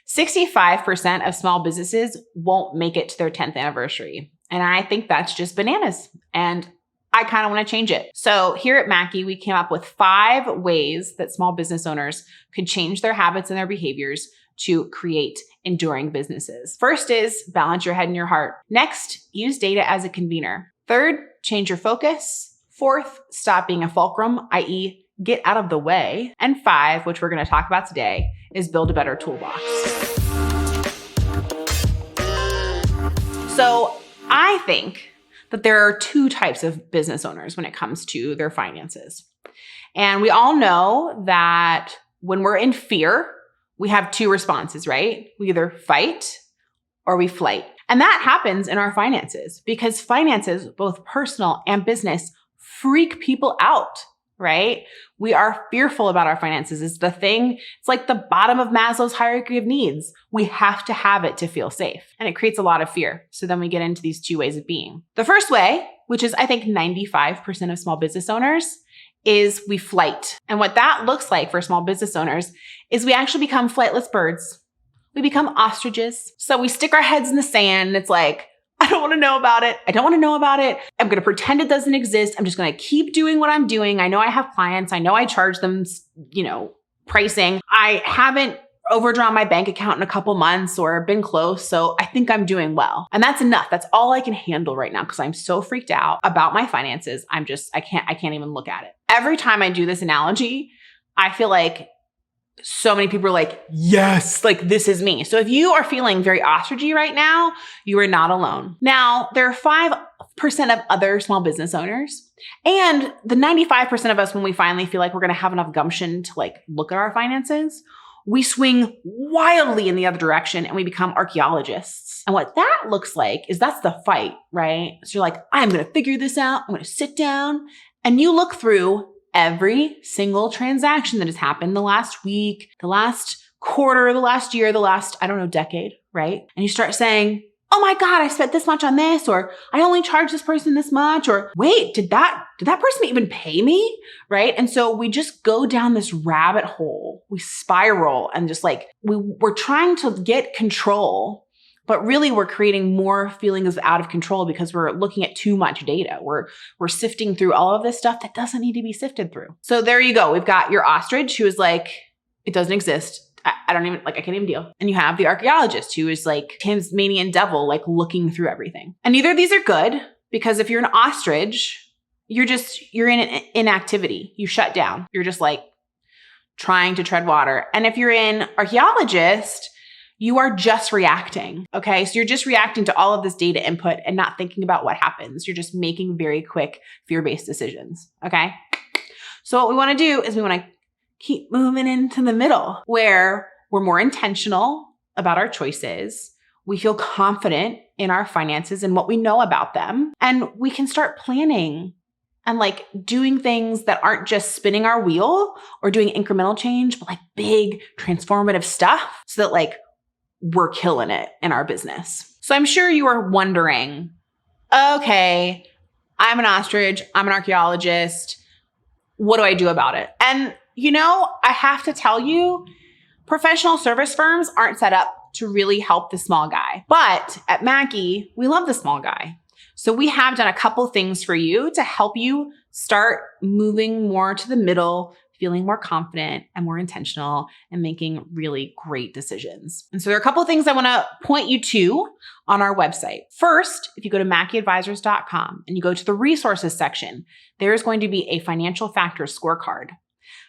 65% of small businesses won't make it to their 10th anniversary. And I think that's just bananas. And I kind of want to change it. So here at Mackey, we came up with 5 ways that small business owners could change their habits and their behaviors to create enduring businesses. First is balance your head and your heart. Next, use data as a convener. Third, change your focus. Fourth, stop being a fulcrum, i.e., get out of the way. And 5, which we're going to talk about today, is build a better toolbox. So I think that there are 2 types of business owners when it comes to their finances. And we all know that when we're in fear, we have 2 responses, right? We either fight or we flight. And that happens in our finances because finances, both personal and business, freak people out, right? We are fearful about our finances. It's the thing, it's like the bottom of Maslow's hierarchy of needs. We have to have it to feel safe. And it creates a lot of fear. So then we get into these 2 ways of being. The first way, which is I think 95% of small business owners, is we flight. And what that looks like for small business owners is we actually become flightless birds. We become ostriches. So we stick our heads in the sand and it's like, I don't want to know about it. I don't want to know about it. I'm going to pretend it doesn't exist. I'm just going to keep doing what I'm doing. I know I have clients. I know I charge them, pricing. I haven't overdrawn my bank account in a couple months or been close. So I think I'm doing well. And that's enough. That's all I can handle right now because I'm so freaked out about my finances. I can't even look at it. Every time I do this analogy, I feel like so many people are like, yes, like this is me. So if you are feeling very ostrichy right now, you are not alone. Now, there are 5% of other small business owners and the 95% of us, when we finally feel like we're going to have enough gumption to like look at our finances, we swing wildly in the other direction and we become archaeologists. And what that looks like is that's the fight, right? So you're like, I'm going to figure this out. I'm going to sit down and you look through every single transaction that has happened the last week, the last quarter, the last year, the last, decade, right? And you start saying, oh my God, I spent this much on this, or I only charged this person this much, or wait, did that person even pay me? Right? And so we just go down this rabbit hole, we spiral and just like, we're trying to get control, but really we're creating more feelings of out of control because we're looking at too much data. We're sifting through all of this stuff that doesn't need to be sifted through. So there you go. We've got your ostrich who is like, it doesn't exist. I can't even deal. And you have the archaeologist who is like Tasmanian devil, like looking through everything. And neither of these are good because if you're an ostrich, you're in inactivity. You shut down. You're just like trying to tread water. And if you're an archaeologist, you are just reacting. Okay. So you're just reacting to all of this data input and not thinking about what happens. You're just making very quick fear-based decisions. Okay. So what we want to do is we want to keep moving into the middle where we're more intentional about our choices. We feel confident in our finances and what we know about them. And we can start planning and like doing things that aren't just spinning our wheel or doing incremental change, but like big transformative stuff so that like we're killing it in our business. So I'm sure you are wondering, okay, I'm an ostrich, I'm an archaeologist. What do I do about it? And I have to tell you, professional service firms aren't set up to really help the small guy. But at Mackey, we love the small guy. So we have done a couple things for you to help you start moving more to the middle, feeling more confident and more intentional and making really great decisions. And so there are a couple of things I want to point you to on our website. First, if you go to mackeyadvisors.com and you go to the resources section, there is going to be a financial factors scorecard.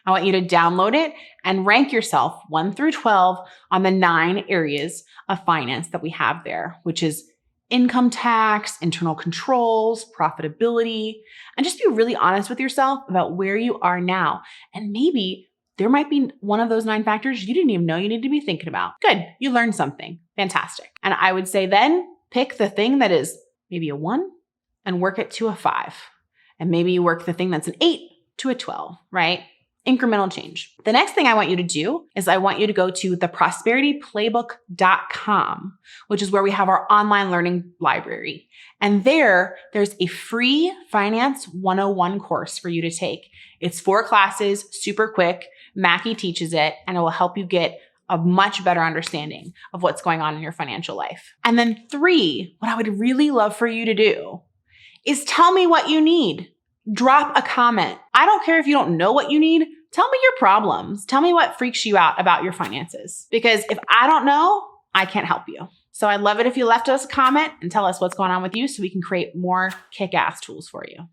I want you to download it and rank yourself 1 through 12 on the 9 areas of finance that we have there, which is income tax, internal controls, profitability, and just be really honest with yourself about where you are now. And maybe there might be one of those 9 factors you didn't even know you need to be thinking about. Good. You learned something. Fantastic. And I would say then pick the thing that is maybe a 1 and work it to a 5. And maybe you work the thing that's an 8 to a 12, right? Incremental change. The next thing I want you to do is I want you to go to theprosperityplaybook.com, which is where we have our online learning library. And there's a free Finance 101 course for you to take. It's 4 classes, super quick. Mackey teaches it, and it will help you get a much better understanding of what's going on in your financial life. And then 3, what I would really love for you to do is tell me what you need. Drop a comment. I don't care if you don't know what you need. Tell me your problems. Tell me what freaks you out about your finances. Because if I don't know, I can't help you. So I'd love it if you left us a comment and tell us what's going on with you so we can create more kick-ass tools for you.